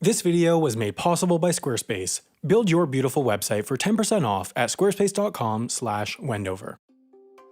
This video was made possible by Squarespace. Build your beautiful website for 10% off at squarespace.com/Wendover.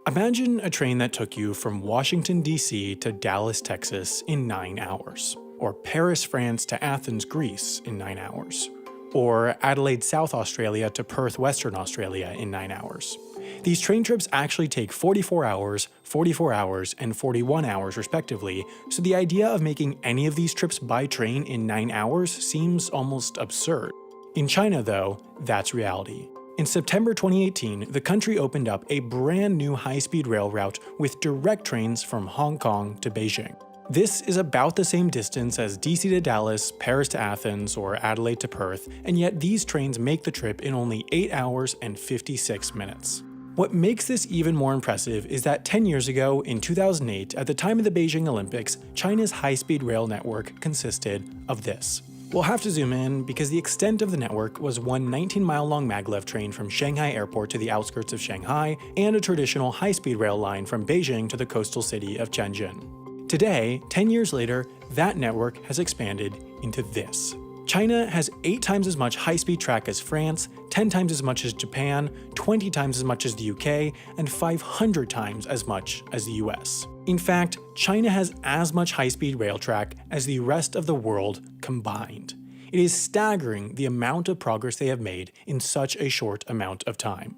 Imagine a train that took you from Washington, D.C. to Dallas, Texas in 9 hours, or Paris, France to Athens, Greece in 9 hours, or Adelaide, South Australia to Perth, Western Australia in 9 hours. These train trips actually take 44 hours, 44 hours, and 41 hours respectively, so the idea of making any of these trips by train in 9 hours seems almost absurd. In China, though, that's reality. In September 2018, the country opened up a brand new high-speed rail route with direct trains from Hong Kong to Beijing. This is about the same distance as DC to Dallas, Paris to Athens, or Adelaide to Perth, and yet these trains make the trip in only 8 hours and 56 minutes. What makes this even more impressive is that 10 years ago, in 2008, at the time of the Beijing Olympics, China's high-speed rail network consisted of this. We'll have to zoom in because the extent of the network was one 19-mile-long maglev train from Shanghai Airport to the outskirts of Shanghai, and a traditional high-speed rail line from Beijing to the coastal city of Tianjin. Today, 10 years later, that network has expanded into this. China has 8 times as much high-speed track as France, 10 times as much as Japan, 20 times as much as the UK, and 500 times as much as the US. In fact, China has as much high-speed rail track as the rest of the world combined. It is staggering the amount of progress they have made in such a short amount of time.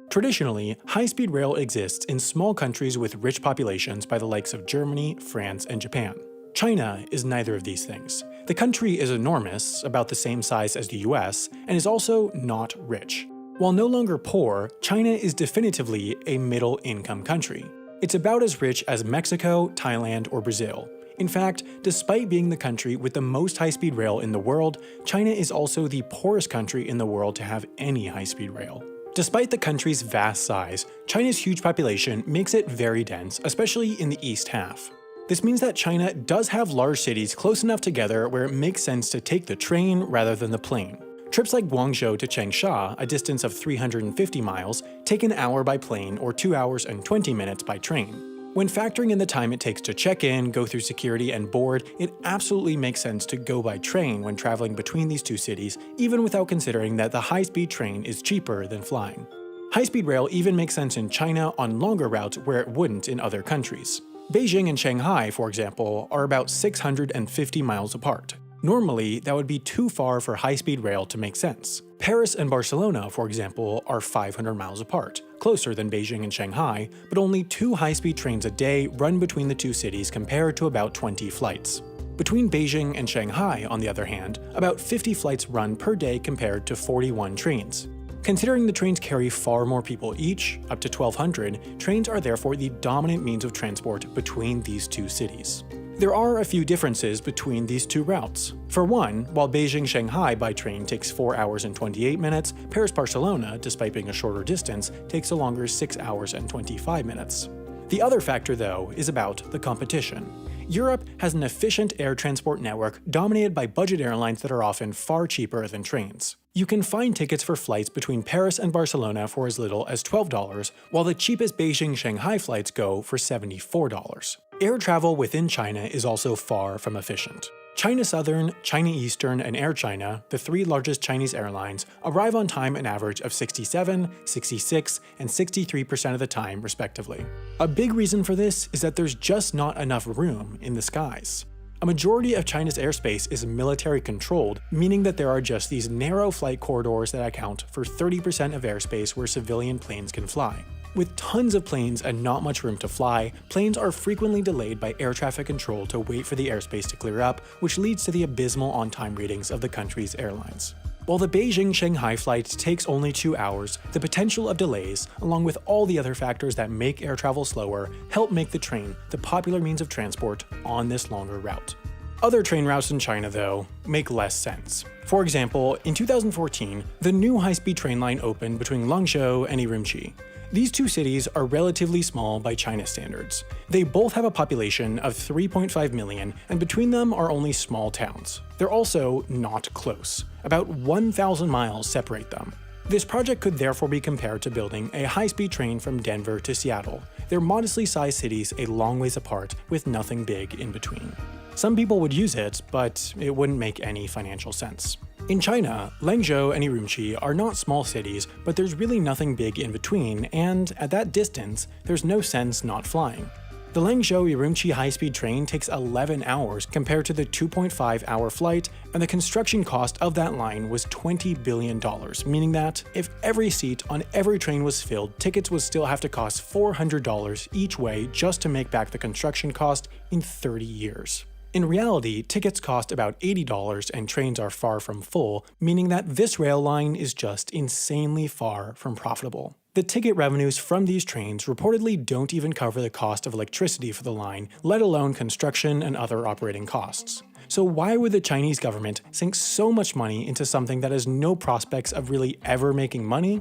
Traditionally, high-speed rail exists in small countries with rich populations by the likes of Germany, France, and Japan. China is neither of these things. The country is enormous, about the same size as the US, and is also not rich. While no longer poor, China is definitively a middle-income country. It's about as rich as Mexico, Thailand, or Brazil. In fact, despite being the country with the most high-speed rail in the world, China is also the poorest country in the world to have any high-speed rail. Despite the country's vast size, China's huge population makes it very dense, especially in the east half. This means that China does have large cities close enough together where it makes sense to take the train rather than the plane. Trips like Guangzhou to Changsha, a distance of 350 miles, take an hour by plane or 2 hours and 20 minutes by train. When factoring in the time it takes to check in, go through security, and board, it absolutely makes sense to go by train when traveling between these two cities, even without considering that the high-speed train is cheaper than flying. High-speed rail even makes sense in China on longer routes where it wouldn't in other countries. Beijing and Shanghai, for example, are about 650 miles apart. Normally, that would be too far for high-speed rail to make sense. Paris and Barcelona, for example, are 500 miles apart, closer than Beijing and Shanghai, but only 2 high-speed trains a day run between the two cities compared to about 20 flights. Between Beijing and Shanghai, on the other hand, about 50 flights run per day compared to 41 trains. Considering the trains carry far more people each, up to 1,200, trains are therefore the dominant means of transport between these two cities. There are a few differences between these two routes. For one, while Beijing-Shanghai by train takes 4 hours and 28 minutes, Paris-Barcelona, despite being a shorter distance, takes a longer 6 hours and 25 minutes. The other factor, though, is about the competition. Europe has an efficient air transport network dominated by budget airlines that are often far cheaper than trains. You can find tickets for flights between Paris and Barcelona for as little as $12, while the cheapest Beijing-Shanghai flights go for $74. Air travel within China is also far from efficient. China Southern, China Eastern, and Air China, the 3 largest Chinese airlines, arrive on time an average of 67, 66, and 63% of the time, respectively. A big reason for this is that there's just not enough room in the skies. A majority of China's airspace is military-controlled, meaning that there are just these narrow flight corridors that account for 30% of airspace where civilian planes can fly. With tons of planes and not much room to fly, planes are frequently delayed by air traffic control to wait for the airspace to clear up, which leads to the abysmal on-time ratings of the country's airlines. While the Beijing-Shanghai flight takes only 2 hours, the potential of delays, along with all the other factors that make air travel slower, help make the train the popular means of transport on this longer route. Other train routes in China, though, make less sense. For example, in 2014, the new high-speed train line opened between Langzhou and Urumqi. These two cities are relatively small by China standards. They both have a population of 3.5 million, and between them are only small towns. They're also not close. About 1,000 miles separate them. This project could therefore be compared to building a high-speed train from Denver to Seattle. They're modestly sized cities a long ways apart with nothing big in between. Some people would use it, but it wouldn't make any financial sense. In China, Langzhou and Urumqi are not small cities, but there's really nothing big in between, and at that distance, there's no sense not flying. The Langzhou-Urumqi high-speed train takes 11 hours compared to the 2.5-hour flight, and the construction cost of that line was $20 billion, meaning that if every seat on every train was filled, tickets would still have to cost $400 each way just to make back the construction cost in 30 years. In reality, tickets cost about $80 and trains are far from full, meaning that this rail line is just insanely far from profitable. The ticket revenues from these trains reportedly don't even cover the cost of electricity for the line, let alone construction and other operating costs. So why would the Chinese government sink so much money into something that has no prospects of really ever making money?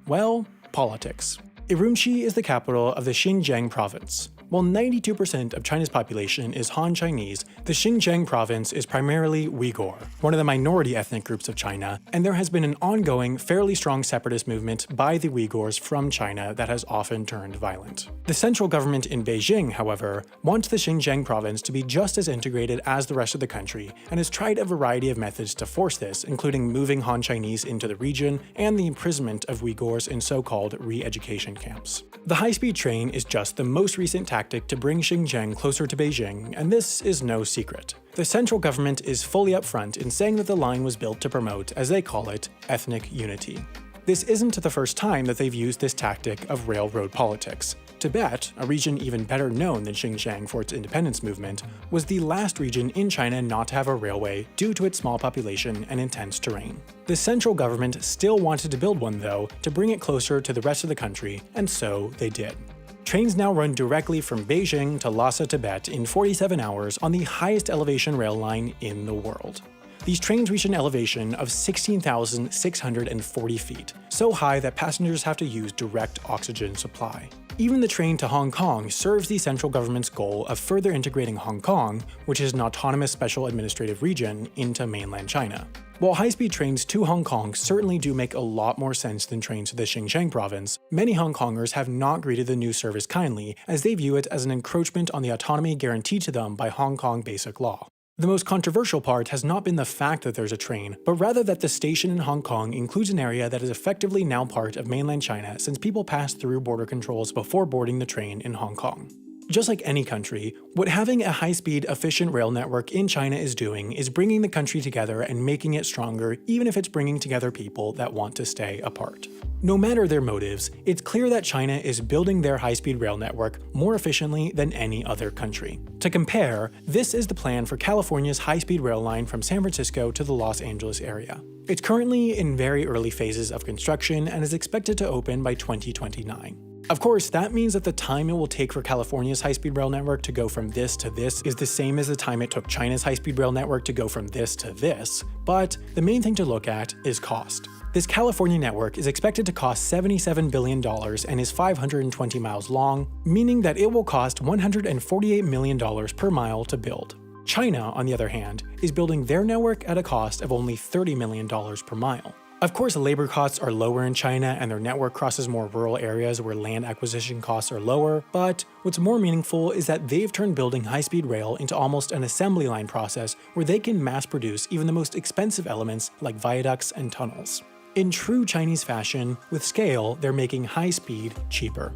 Well, politics. Urumqi is the capital of the Xinjiang province. While 92% of China's population is Han Chinese, the Xinjiang province is primarily Uyghur, one of the minority ethnic groups of China, and there has been an ongoing, fairly strong separatist movement by the Uyghurs from China that has often turned violent. The central government in Beijing, however, wants the Xinjiang province to be just as integrated as the rest of the country, and has tried a variety of methods to force this, including moving Han Chinese into the region and the imprisonment of Uyghurs in so-called re-education camps. The high-speed train is just the most recent tactic to bring Xinjiang closer to Beijing, and this is no secret. The central government is fully upfront in saying that the line was built to promote, as they call it, ethnic unity. This isn't the first time that they've used this tactic of railroad politics. Tibet, a region even better known than Xinjiang for its independence movement, was the last region in China not to have a railway due to its small population and intense terrain. The central government still wanted to build one, though, to bring it closer to the rest of the country, and so they did. Trains now run directly from Beijing to Lhasa, Tibet in 47 hours on the highest elevation rail line in the world. These trains reach an elevation of 16,640 feet, so high that passengers have to use direct oxygen supply. Even the train to Hong Kong serves the central government's goal of further integrating Hong Kong, which is an autonomous special administrative region, into mainland China. While high-speed trains to Hong Kong certainly do make a lot more sense than trains to the Xinjiang province, many Hong Kongers have not greeted the new service kindly, as they view it as an encroachment on the autonomy guaranteed to them by Hong Kong Basic Law. The most controversial part has not been the fact that there's a train, but rather that the station in Hong Kong includes an area that is effectively now part of mainland China since people pass through border controls before boarding the train in Hong Kong. Just like any country, what having a high-speed, efficient rail network in China is doing is bringing the country together and making it stronger, even if it's bringing together people that want to stay apart. No matter their motives, it's clear that China is building their high-speed rail network more efficiently than any other country. To compare, this is the plan for California's high-speed rail line from San Francisco to the Los Angeles area. It's currently in very early phases of construction and is expected to open by 2029. Of course, that means that the time it will take for California's high-speed rail network to go from this to this is the same as the time it took China's high-speed rail network to go from this to this, but the main thing to look at is cost. This California network is expected to cost $77 billion and is 520 miles long, meaning that it will cost $148 million per mile to build. China, on the other hand, is building their network at a cost of only $30 million per mile. Of course, labor costs are lower in China and their network crosses more rural areas where land acquisition costs are lower, but what's more meaningful is that they've turned building high-speed rail into almost an assembly line process where they can mass-produce even the most expensive elements like viaducts and tunnels. In true Chinese fashion, with scale, they're making high speed cheaper.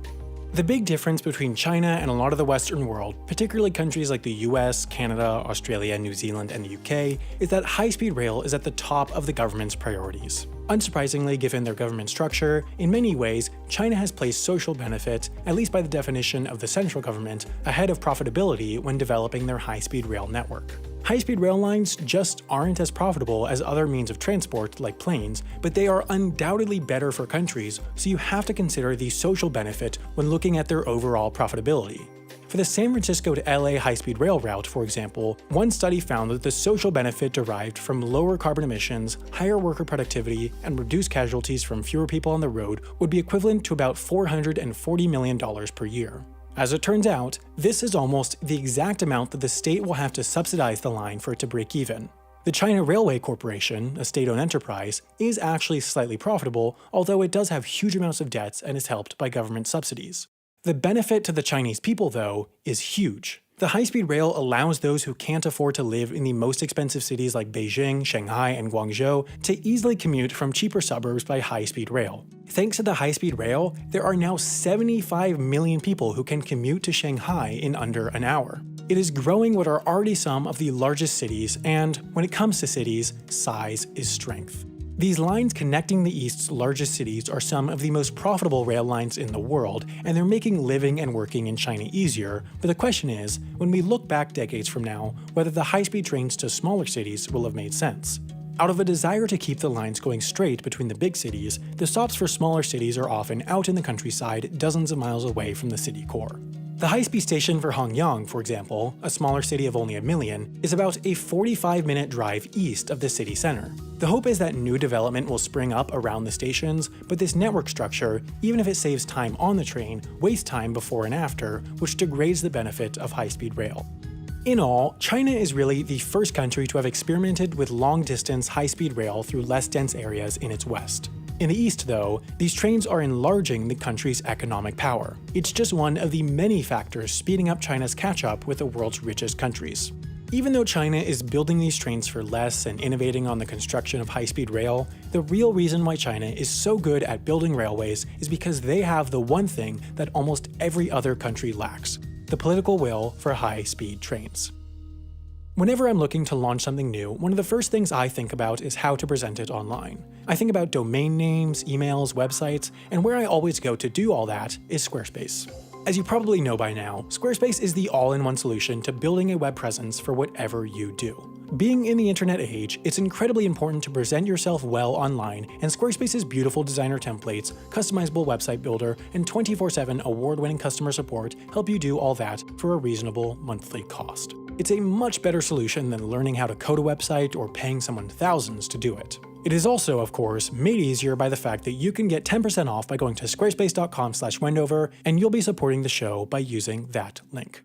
The big difference between China and a lot of the Western world, particularly countries like the US, Canada, Australia, New Zealand, and the UK, is that high-speed rail is at the top of the government's priorities. Unsurprisingly, given their government structure, in many ways, China has placed social benefit, at least by the definition of the central government, ahead of profitability when developing their high-speed rail network. High-speed rail lines just aren't as profitable as other means of transport, like planes, but they are undoubtedly better for countries, so you have to consider the social benefit when looking at their overall profitability. For the San Francisco to LA high-speed rail route, for example, one study found that the social benefit derived from lower carbon emissions, higher worker productivity, and reduced casualties from fewer people on the road would be equivalent to about $440 million per year. As it turns out, this is almost the exact amount that the state will have to subsidize the line for it to break even. The China Railway Corporation, a state-owned enterprise, is actually slightly profitable, although it does have huge amounts of debts and is helped by government subsidies. The benefit to the Chinese people, though, is huge. The high-speed rail allows those who can't afford to live in the most expensive cities like Beijing, Shanghai, and Guangzhou to easily commute from cheaper suburbs by high-speed rail. Thanks to the high-speed rail, there are now 75 million people who can commute to Shanghai in under an hour. It is growing what are already some of the largest cities, and when it comes to cities, size is strength. These lines connecting the East's largest cities are some of the most profitable rail lines in the world, and they're making living and working in China easier, but the question is, when we look back decades from now, whether the high-speed trains to smaller cities will have made sense. Out of a desire to keep the lines going straight between the big cities, the stops for smaller cities are often out in the countryside dozens of miles away from the city core. The high-speed station for Hongyang, for example, a smaller city of only 1 million, is about a 45-minute drive east of the city center. The hope is that new development will spring up around the stations, but this network structure, even if it saves time on the train, wastes time before and after, which degrades the benefit of high-speed rail. In all, China is really the first country to have experimented with long-distance high-speed rail through less dense areas in its west. In the east, though, these trains are enlarging the country's economic power. It's just one of the many factors speeding up China's catch-up with the world's richest countries. Even though China is building these trains for less and innovating on the construction of high-speed rail, the real reason why China is so good at building railways is because they have the one thing that almost every other country lacks: the political will for high-speed trains. Whenever I'm looking to launch something new, one of the first things I think about is how to present it online. I think about domain names, emails, websites, and where I always go to do all that is Squarespace. As you probably know by now, Squarespace is the all-in-one solution to building a web presence for whatever you do. Being in the internet age, it's incredibly important to present yourself well online, and Squarespace's beautiful designer templates, customizable website builder, and 24/7 award-winning customer support help you do all that for a reasonable monthly cost. It's a much better solution than learning how to code a website or paying someone thousands to do it. It is also, of course, made easier by the fact that you can get 10% off by going to squarespace.com/Wendover, and you'll be supporting the show by using that link.